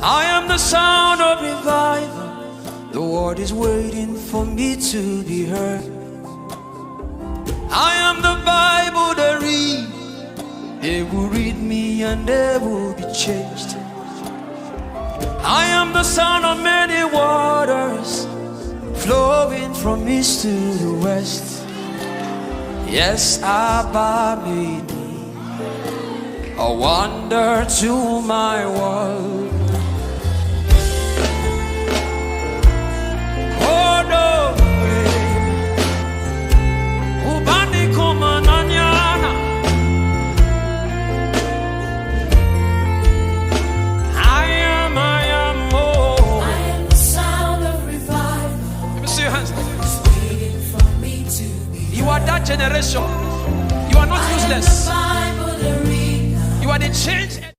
I am the sound of revival. The world is waiting for me to be heard. I am the Bible they read. They will read me and they will be changed. I am the sound of many waters flowing from east to the west. Yes, Abba made me a wonder to my world. Oh no, Ubani Kumananyana. I am, oh. I am the sound of revival. Let me see your hands. Waiting for me to be. You are that generation. You are not useless. I am the Bible to read. You are the change.